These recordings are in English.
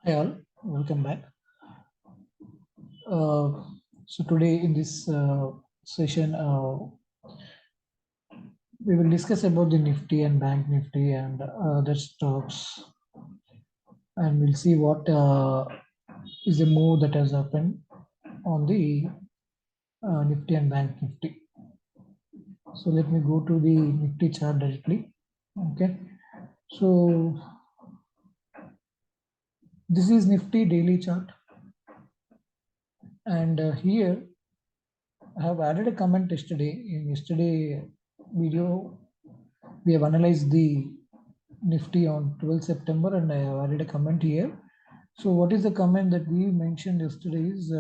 Hi all, welcome back. So today in this session, we will discuss about the Nifty and Bank Nifty and other stocks, and we'll see what is the move that has happened on the Nifty and Bank Nifty. So let me go to the Nifty chart directly. Okay, so this is Nifty daily chart, and here I have added a comment yesterday. In yesterday video, we have analyzed the Nifty on 12th September, and I have added a comment here. So what is the comment that we mentioned yesterday is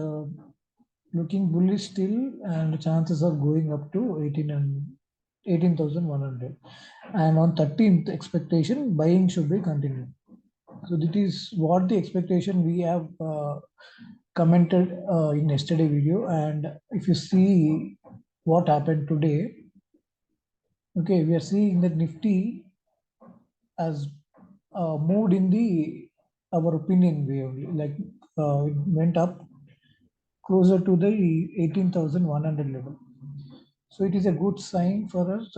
looking bullish still, and chances of going up to 18,100, and on 13th expectation buying should be continued. So that is what the expectation we have commented in yesterday video. And if you see what happened today, okay, we are seeing that Nifty has moved in the our opinion way only, like it went up closer to the 18,100 level. So it is a good sign for us,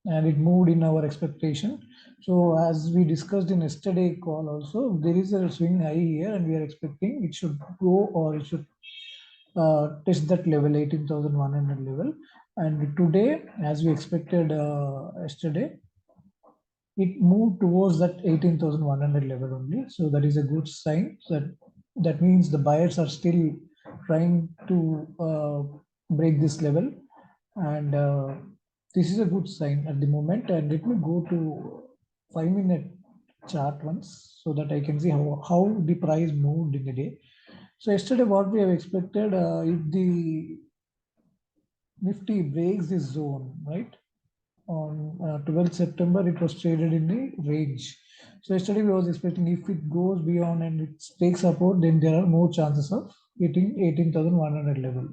and it moved in our expectation. So as we discussed in yesterday call also, there is a swing high here, and we are expecting it should go, or it should test that level, 18,100 level. And today, as we expected yesterday, it moved towards that 18,100 level only. So that is a good sign. That means the buyers are still trying to break this level, and this is a good sign at the moment. And let me go to 5-minute chart once, so that I can see how the price moved in the day. So yesterday, what we have expected, if the Nifty breaks this zone, right? On 12th September, it was traded in the range. So yesterday we was expecting if it goes beyond and it takes support, then there are more chances of hitting 18,100 level.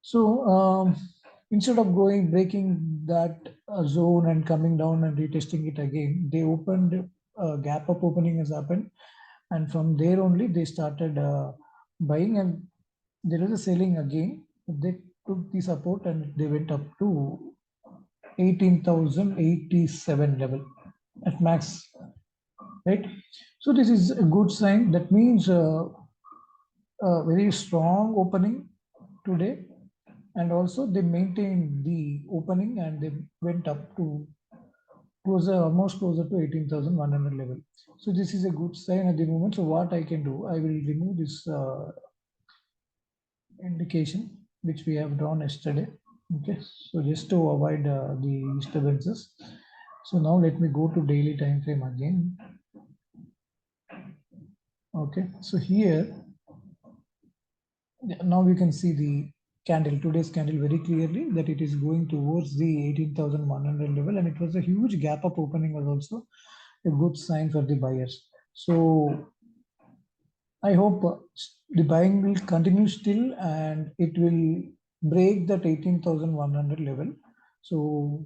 So instead of breaking that zone and coming down and retesting it again, they opened gap up opening has happened, and from there only they started buying, and there is a selling again. They took the support and they went up to 18,087 level at max, right? So this is a good sign. That means a very strong opening today, and also they maintained the opening and they went up to closer, almost closer to 18,100 level. So this is a good sign at the moment. So what I can do, I will remove this indication which we have drawn yesterday. Okay, so just to avoid the disturbances. So now let me go to daily time frame again. Okay, so here now you can see the candle, today's candle, very clearly that it is going towards the 18,100 level, and it was a huge gap up opening, was also a good sign for the buyers. So I hope the buying will continue still, and it will break that 18,100 level. So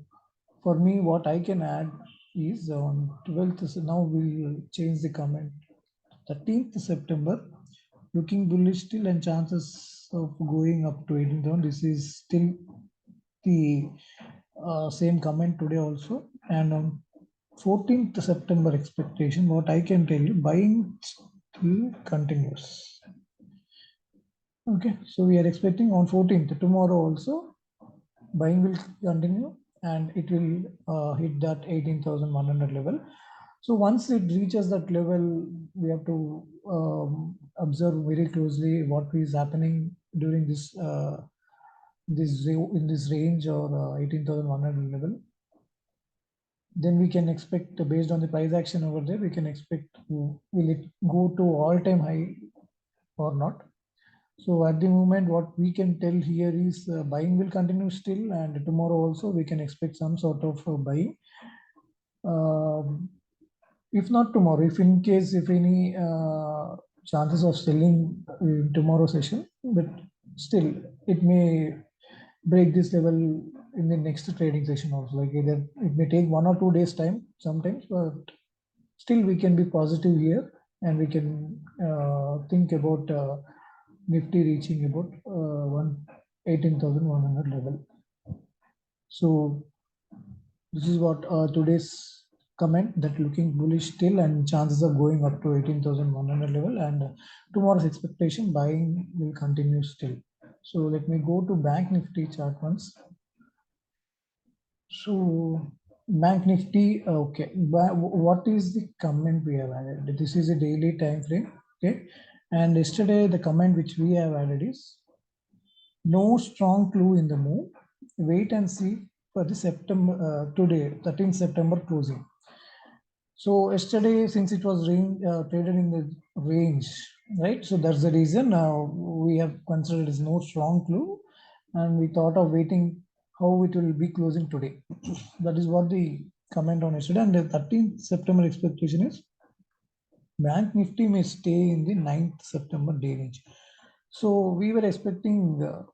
for me, what I can add is on 12th, so now we'll change the comment. 13th September, looking bullish still, and chances of going up to 18,000. This is still the same comment today also. And on 14th September expectation, what I can tell you, buying still continues. Okay, so we are expecting on 14th, tomorrow also, buying will continue, and it will hit that 18,100 level. So once it reaches that level, we have to observe very closely what is happening during this in this range, or 18,100 level. Then we can expect, based on the price action over there, we can expect will it go to all-time high or not. So at the moment, what we can tell here is buying will continue still, and tomorrow also we can expect some sort of buying. If not tomorrow, if in case, if any chances of selling in tomorrow session, but still it may break this level in the next trading session also. Like either it may take 1 or 2 days time sometimes, but still we can be positive here, and we can think about Nifty reaching about 18,100 level. So this is what today's comment, that looking bullish still and chances of going up to 18,100 level, and tomorrow's expectation buying will continue still. So let me go to Bank Nifty chart once. So Bank Nifty, okay. What is the comment we have added? This is a daily time frame, okay. And yesterday the comment which we have added is no strong clue in the move. Wait and see for the September today, 13th September closing. So yesterday, since it was traded in the range, right? So that's the reason we have considered as no strong clue, and we thought of waiting how it will be closing today. That is what the comment on yesterday. And the 13th September expectation is Bank Nifty may stay in the 9th September day range. So we were expecting the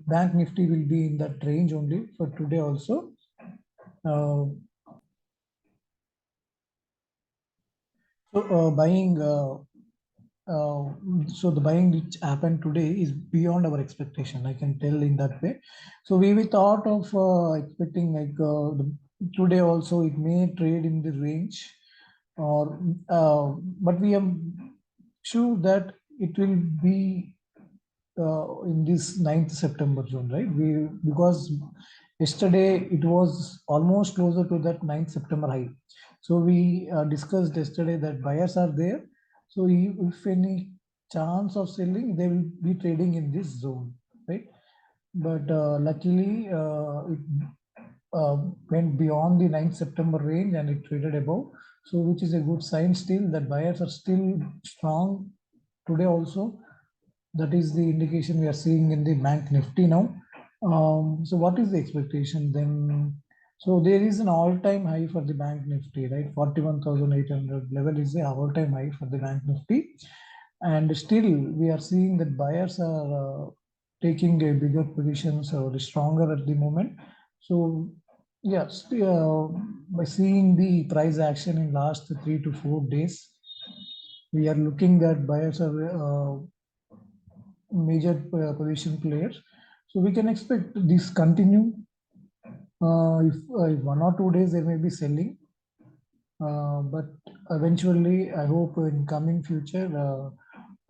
Bank Nifty will be in that range only for today also. Buying so the buying which happened today is beyond our expectation, I can tell in that way. So we thought of expecting like today also it may trade in the range, or but we are sure that it will be in this 9th September zone, right? Because yesterday it was almost closer to that 9th September high. So we discussed yesterday that buyers are there. So if any chance of selling, they will be trading in this zone, right? But luckily it went beyond the 9th September range and it traded above. So which is a good sign still that buyers are still strong today also. That is the indication we are seeing in the Bank Nifty now. So what is the expectation then? So there is an all-time high for the Bank Nifty, right? 41,800 level is the all-time high for the Bank Nifty. And still we are seeing that buyers are taking a bigger positions or stronger at the moment. So yes, by seeing the price action in last 3 to 4 days, we are looking that buyers are major position players. So we can expect this continue. If 1 or 2 days there may be selling, but eventually I hope in coming future,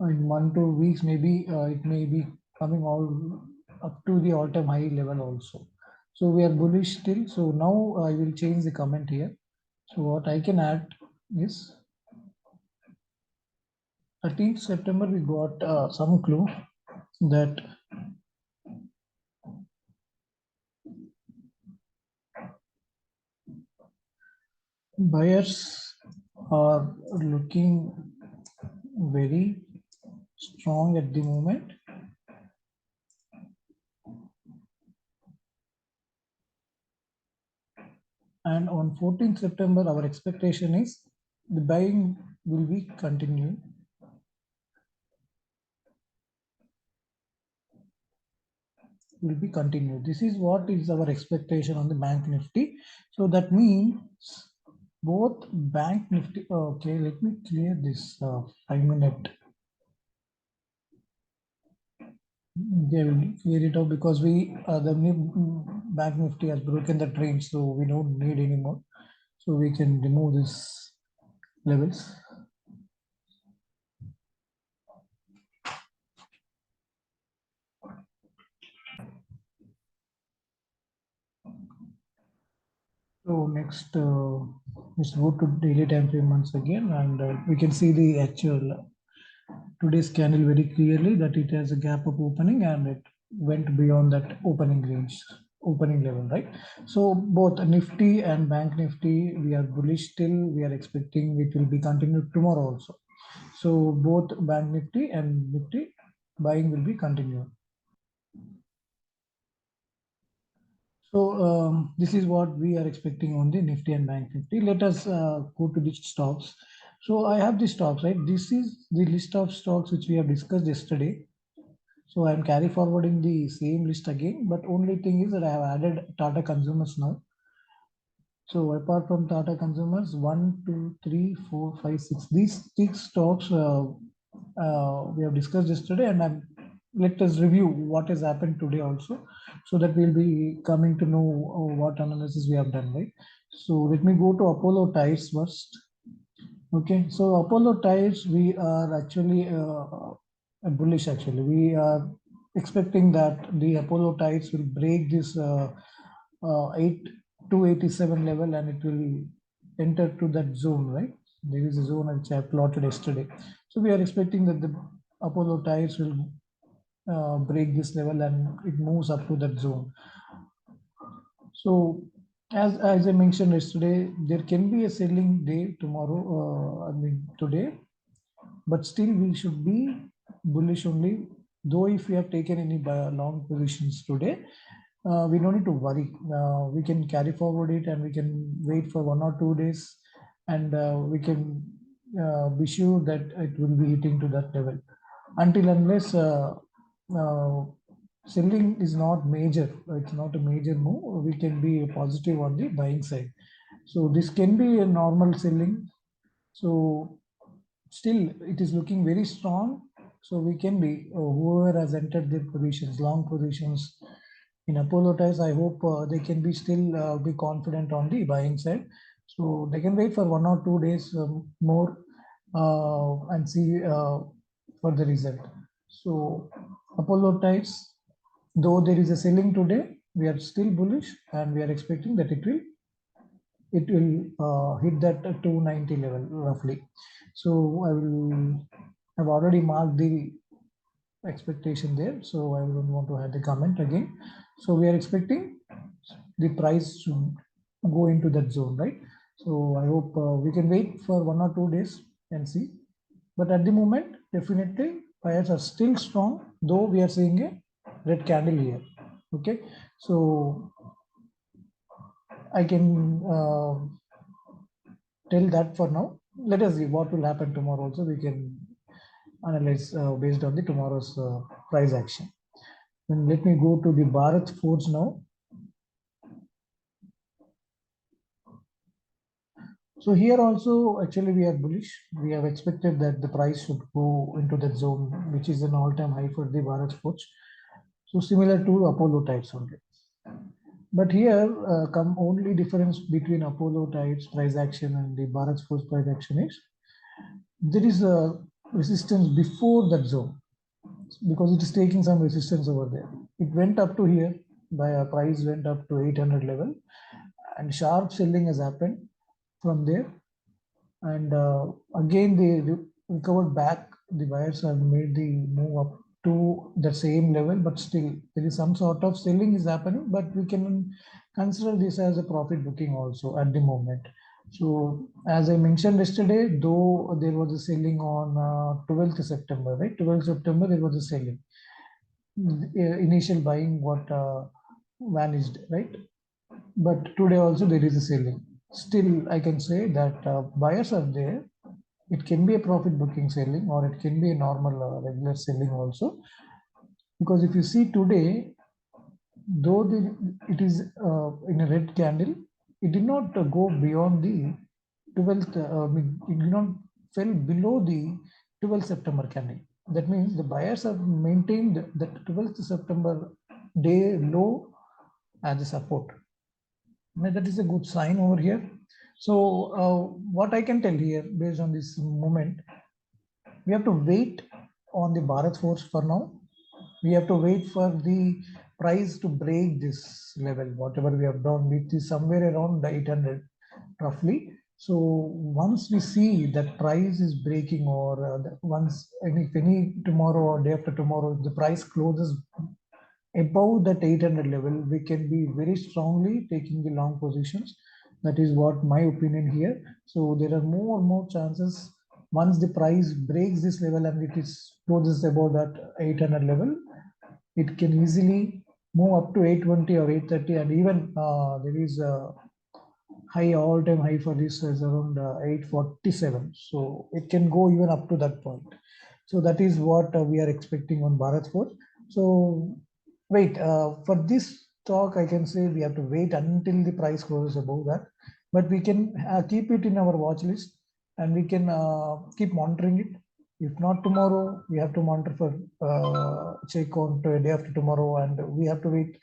in 1 2 weeks maybe it may be coming all up to the all-time high level also. So we are bullish still. So now I will change the comment here. So what I can add is 13th September we got some clue that buyers are looking very strong at the moment, and on 14th September our expectation is the buying will be continued. This is what is our expectation on the Bank Nifty. So that means both Bank Nifty. Okay, let me clear this 5 minute. They will clear it out because the Bank Nifty has broken the range, so we don't need anymore. So we can remove this levels. So next, let's go to daily time frame once again, and we can see the actual today's candle very clearly that it has a gap of opening and it went beyond that opening range, opening level, right? So both Nifty and Bank Nifty, we are bullish still. We are expecting it will be continued tomorrow also. So both Bank Nifty and Nifty buying will be continued. So this is what we are expecting on the Nifty and Bank Nifty. Let us go to the stocks. So I have the stocks, right? This is the list of stocks which we have discussed yesterday. So I'm carry forwarding the same list again, but only thing is that I have added Tata Consumers now. So apart from Tata Consumers, 1, 2, 3, 4, 5, 6. These 6 stocks we have discussed yesterday, and let us review what has happened today also, so that we'll be coming to know what analysis we have done, right? So let me go to Apollo Tyres first. Okay, so Apollo Tyres, we are actually bullish. Actually, we are expecting that the Apollo Tyres will break this 8287 level, and it will enter to that zone, right? There is a zone which I plotted yesterday. So we are expecting that the Apollo Tyres will break this level and it moves up to that zone. So as I mentioned yesterday, there can be a selling day tomorrow, today, but still we should be bullish only. Though if we have taken any long positions today, we don't need to worry. We can carry forward it, and we can wait for 1 or 2 days, and we can be sure that it will be hitting to that level. Until unless uh, selling is not major, it's not a major move, we can be positive on the buying side. So this can be a normal selling. So still it is looking very strong. So we can be whoever has entered their positions, long positions in Apollo Tyres, I hope they can be still be confident on the buying side. So they can wait for 1 or 2 days more and see for the result. So Apollo Tyres, though there is a selling today, we are still bullish, and we are expecting that it will hit that 290 level roughly. So I've already marked the expectation there, so I don't want to add the comment again. So we are expecting the price to go into that zone, right? So I hope we can wait for 1 or 2 days and see. But at the moment, definitely buyers are still strong, though we are seeing a red candle here. Okay, so I can tell that for now. Let us see what will happen tomorrow. Also, we can analyze based on the tomorrow's price action. Then let me go to the Bharat Forge now. So here also, actually, we are bullish. We have expected that the price should go into that zone, which is an all-time high for the Bharat Forge. So similar to Apollo types only. But here, come only difference between Apollo types price action and the Bharat Forge price action is there is a resistance before that zone, because it is taking some resistance over there. It went up to here, by a price went up to 800 level, and sharp selling has happened from there. And again, they recovered back. The buyers have made the move up to the same level, but still there is some sort of selling is happening, but we can consider this as a profit booking also at the moment. So as I mentioned yesterday, though there was a selling on 12th September, right? 12th September, there was a selling. Initial buying got vanished, right? But today also there is a selling. Still, I can say that buyers are there. It can be a profit booking selling, or it can be a normal regular selling also. Because if you see today, though it is in a red candle, it did not go beyond the 12th, it did not fell below the 12th September candle. That means the buyers have maintained that 12th September day low as a support. Now, that is a good sign over here. So what I can tell here based on this moment, we have to wait on the Bharat Force for now. We have to wait for the price to break this level, whatever we have done, which is somewhere around 800 roughly. So once we see that price is breaking, or once any tomorrow or day after tomorrow, the price closes above that 800 level, we can be very strongly taking the long positions. That is what my opinion here. So there are more chances once the price breaks this level and it is closes above that 800 level, it can easily move up to 820 or 830, and even there is a high, all-time high for this is around 847. So it can go even up to that point. So that is what we are expecting on Bharat Forge. So wait, for this stock, I can say we have to wait until the price goes above that, but we can keep it in our watch list and we can keep monitoring it. If not tomorrow, we have to monitor for check on to a day after tomorrow, and we have to wait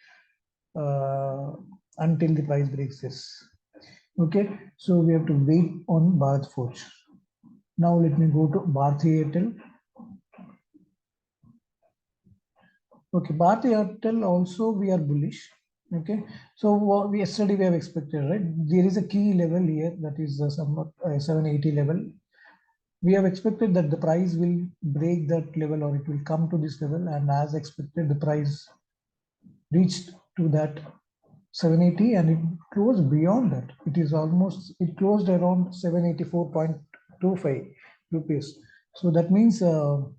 until the price breaks this. Okay, so we have to wait on Bharat Forge. Now let me go to Bharti Airtel. Okay, Bharti Airtel also we are bullish. Okay, so what we yesterday we have expected, right? There is a key level here, that is somewhat 780 level. We have expected that the price will break that level, or it will come to this level, and as expected the price reached to that 780 and it closed beyond that. It closed around 784.25 rupees. So that means the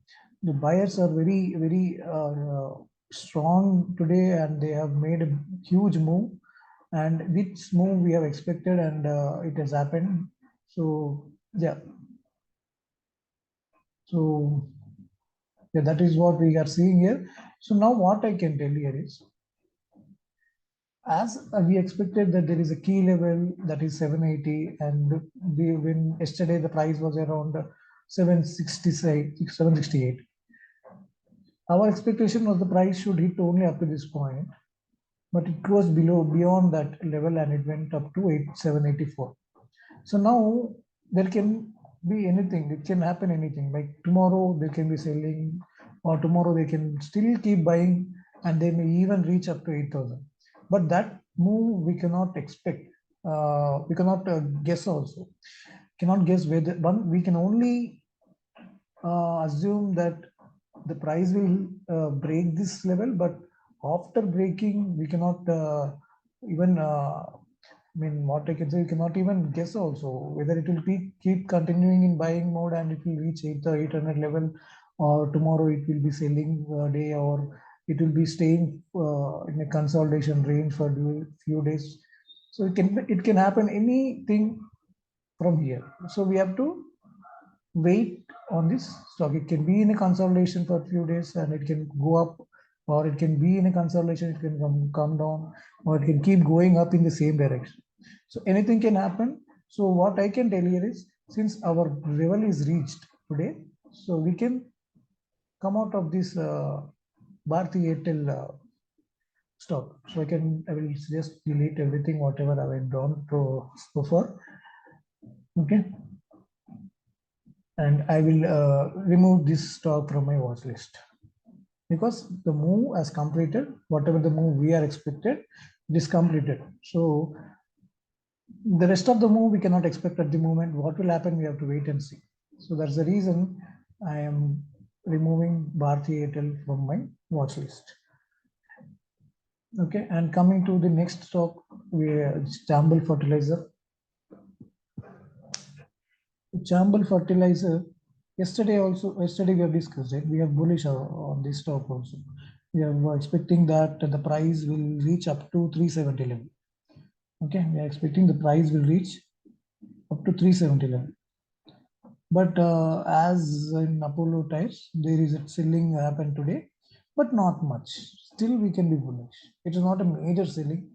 buyers are very strong today, and they have made a huge move, and which move we have expected, and it has happened. So yeah, so yeah, that is what we are seeing here. So now what I can tell here is, as we expected that there is a key level that is 780, and when yesterday the price was around 768. Our expectation was the price should hit only up to this point, but it was beyond that level, and it went up to 784. So now there can be anything. It can happen anything. Like tomorrow they can be selling, or tomorrow they can still keep buying, and they may even reach up to 8,000. But that move we cannot expect. We cannot guess also. Cannot guess whether one. We can only assume that the price will break this level, but after breaking, we cannot even I mean, what I can say, you cannot even guess also whether it will keep continuing in buying mode and it will reach 800 level, or tomorrow it will be selling day, or it will be staying in a consolidation range for a few days. So it can happen anything from here. So we have to wait on this stock. It can be in a consolidation for a few days and it can go up, or it can be in a consolidation, it can come down, or it can keep going up in the same direction. So anything can happen. So what I can tell here is, since our level is reached today, so we can come out of this Bharti Airtel stock. So I will just delete everything whatever I went down to so far. Okay, and I will remove this stock from my watch list, because the move has completed. Whatever the move we are expected, it is completed. So the rest of the move we cannot expect at the moment. What will happen, we have to wait and see. So that's the reason I am removing Bharti Airtel from my watch list. Okay, and coming to the next stock, we Chambal Fertilizer. Chambal Fertilizer, yesterday we have discussed it. We are bullish on this stock also. We are expecting that the price will reach up to 370 level. Okay, we are expecting the price will reach up to 370 level. But as in Apollo types, there is a selling happened today, but not much. Still, we can be bullish. It is not a major selling.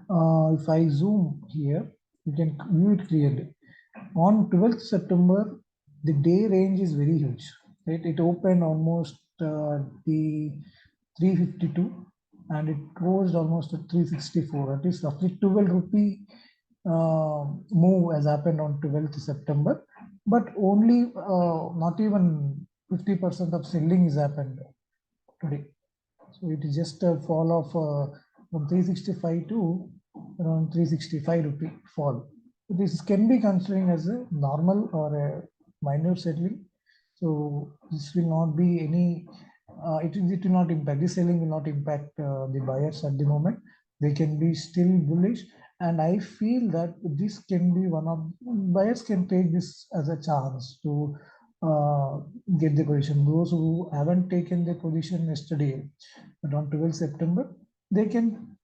If I zoom here, you can view it clearly. On 12th September, the day range is very huge. Right? It opened almost the 352 and it closed almost at 364. At least roughly 12 rupee move has happened on 12th September, but only not even 50% of selling is happened today. So it is just a fall of from 365 to around 365 rupee fall. This can be considering as a normal or a minor settling. So this will not be any, it will not impact, this selling will not impact the buyers at the moment. They can be still bullish. And I feel that this can be one of, buyers can take this as a chance to get the position. Those who haven't taken the position yesterday, but on 12th September, they can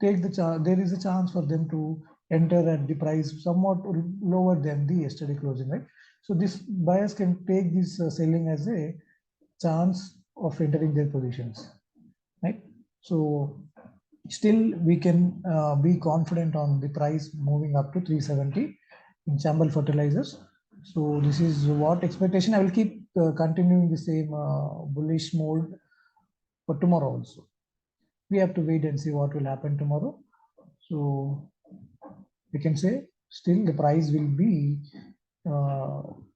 take the chance. There is a chance for them to enter at the price somewhat lower than the yesterday closing, right? So this buyers can take this selling as a chance of entering their positions, right? So Still, we can be confident on the price moving up to 370 in Chambal fertilizers. So this is what expectation. I will keep continuing the same bullish mode for tomorrow also. We have to wait and see what will happen tomorrow. So we can say still the price will be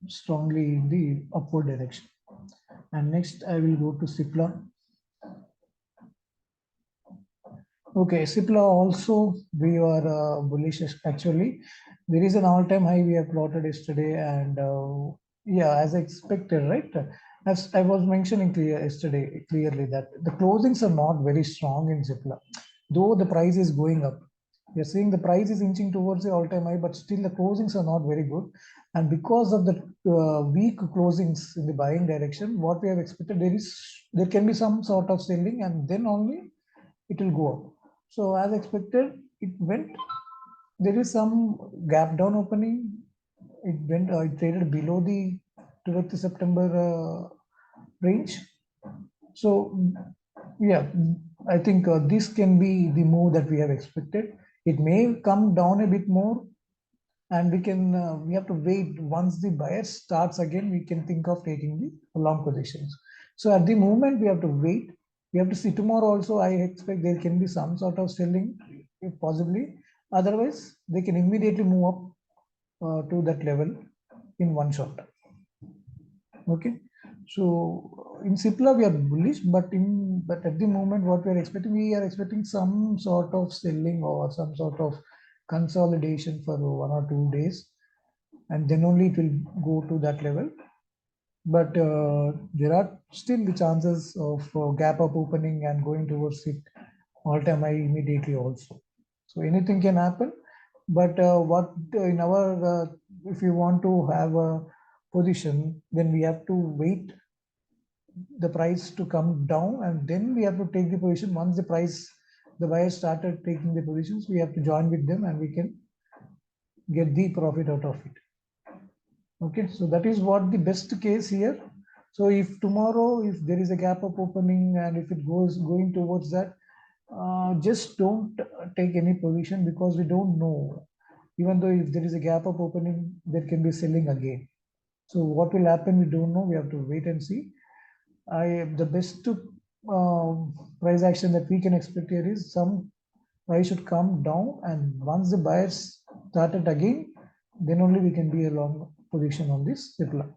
strongly in the upward direction. And next I will go to Cipla. Okay, Cipla also we are bullish actually. There is an all-time high we have plotted yesterday, and yeah, as expected, right? As I was mentioning yesterday clearly that the closings are not very strong in Cipla, though the price is going up. We are seeing the price is inching towards the all-time high, but still the closings are not very good. And because of the weak closings in the buying direction, what we have expected, there can be some sort of selling, and then only it will go up. So as expected, it went. There is some gap down opening. It went. It traded below the 12th September range. So yeah, I think this can be the move that we have expected. It may come down a bit more, and we have to wait. Once the buyer starts again, we can think of taking the long positions. So at the moment, we have to wait. We have to see tomorrow also. I expect there can be some sort of selling, if possibly. Otherwise, they can immediately move up to that level in one shot. Okay. So in Cipla we are bullish, but at the moment what we are expecting some sort of selling or some sort of consolidation for 1 or 2 days, and then only it will go to that level. But there are still the chances of gap up opening and going towards it all-time high immediately also. So anything can happen. But what in our if you want to have a position, then we have to wait the price to come down, and then we have to take the position. Once the buyers started taking the positions, we have to join with them, and we can get the profit out of it. Okay, so that is what the best case here. So if tomorrow, if there is a gap up opening, and if it going towards that, just don't take any position, because we don't know. Even though if there is a gap up opening, there can be selling again. So what will happen, we don't know. We have to wait and see. The best price action that we can expect here is some price should come down, and once the buyers started again, then only we can be a long position on this Cipla.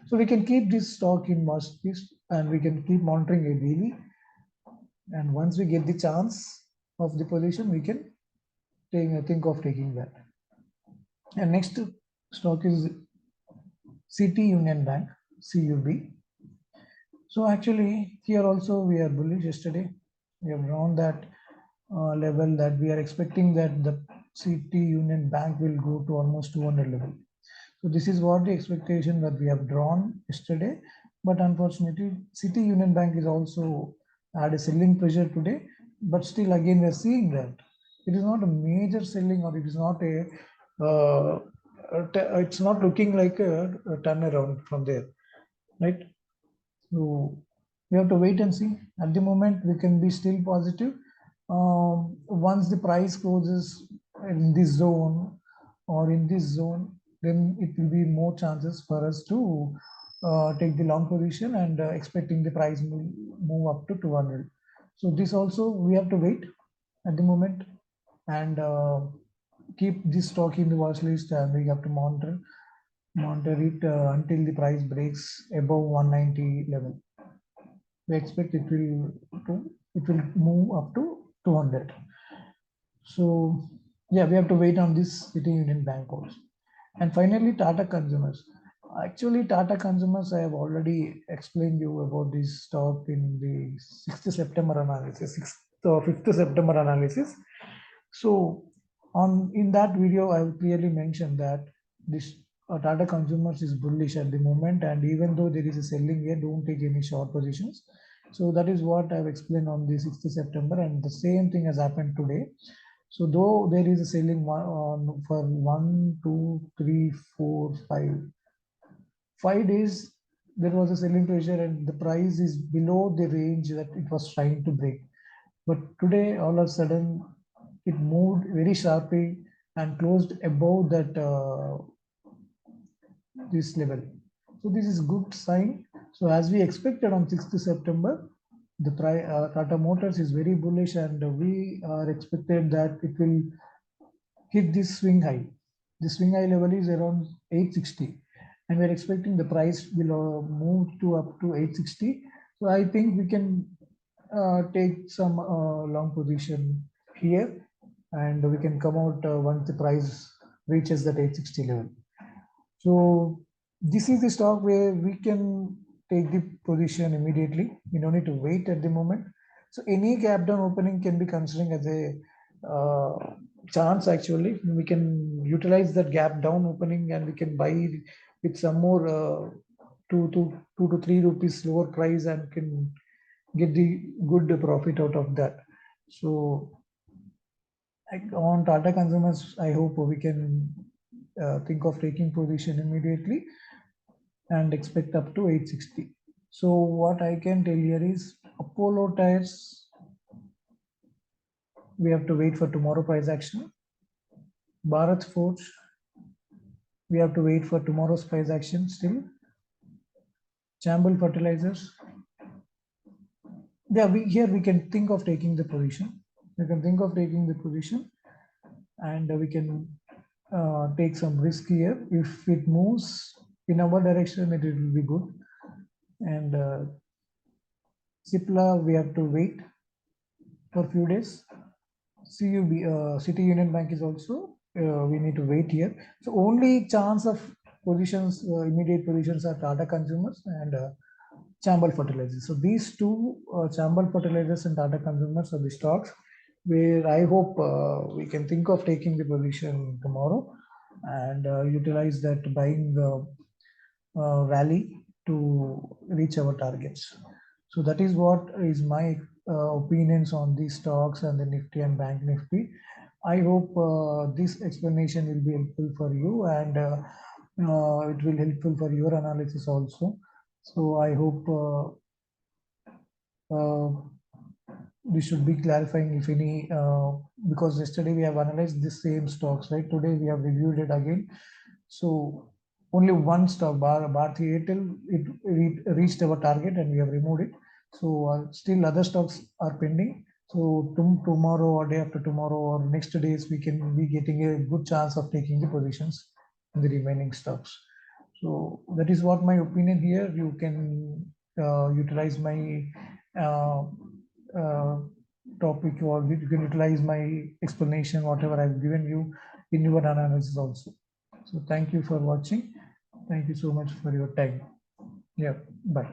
So we can keep this stock in watch list, and we can keep monitoring it daily. And once we get the chance of the position, we can think of taking that. And next stock is City Union Bank, CUB. So actually here also we are bullish yesterday. We have drawn that level that we are expecting that the City Union Bank will go to almost 200 level. So this is what the expectation that we have drawn yesterday. But unfortunately, City Union Bank is also had a selling pressure today. But still, again, we are seeing that it is not a major selling, or it is not it's not looking like a turnaround from there, right? So we have to wait and see. At the moment, we can be still positive. Once the price closes in this zone or in this zone, then it will be more chances for us to take the long position, and expecting the price move up to 200. So this also we have to wait at the moment, and keep this stock in the watch list, and we have to monitor it until the price breaks above 190 level. We expect it will move up to 200. So yeah, we have to wait on this City Union Bank also. And finally, Tata Consumers. Actually, Tata Consumers, I have already explained you about this stock in the 6th September analysis, 6th or 5th September analysis. So in that video, I have clearly mentioned that this Tata Consumers is bullish at the moment, and even though there is a selling here, don't take any short positions. So that is what I've explained on the 6th September, and the same thing has happened today. So though there is a selling for 1, 2, 3, 4, 5 days, there was a selling pressure, and the price is below the range that it was trying to break. But today, all of a sudden, it moved very sharply and closed above that this level. So this is good sign. So as we expected on 6th September, the Tata Motors is very bullish, and we are expected that it will hit this swing high. The swing high level is around 860, and we're expecting the price will move to up to 860. So I think we can take some long position here, and we can come out once the price reaches that 860 level. So this is the stock where we can take the position immediately. We don't need to wait at the moment. So any gap down opening can be considering as a chance. Actually, we can utilize that gap down opening, and we can buy with some more 2 to 3 rupees lower price, and can get the good profit out of that. So on Tata Consumers, I hope we can think of taking position immediately and expect up to 860. So what I can tell here is Apollo Tires, we have to wait for tomorrow price action. Bharat Forge, we have to wait for tomorrow's price action still. Chambal Fertilizers, yeah, here we can think of taking the position. We can think of taking the position, and we can take some risk here. If it moves in our direction, it will be good. And Cipla, we have to wait for a few days. CUB, City Union Bank is also, we need to wait here. So only chance of positions, immediate positions are Tata Consumers and Chambal Fertilizers. So these two, Chambal Fertilizers and Tata Consumers, are the stocks where I hope we can think of taking the position tomorrow and utilize that buying rally to reach our targets. So that is what is my opinions on these stocks and the Nifty and Bank Nifty. I hope this explanation will be helpful for you, and it will helpful for your analysis also. So I hope we should be clarifying if any, because yesterday we have analyzed the same stocks, right? Today we have reviewed it again. So only one stock, Bharti Airtel, it reached our target and we have removed it. So still other stocks are pending. So tomorrow or day after tomorrow or next days, we can be getting a good chance of taking the positions in the remaining stocks. So that is what my opinion here. You can utilize my topic, or you can utilize my explanation, whatever I've given you, in your analysis also. So thank you for watching. Thank you so much for your time. Yeah, bye.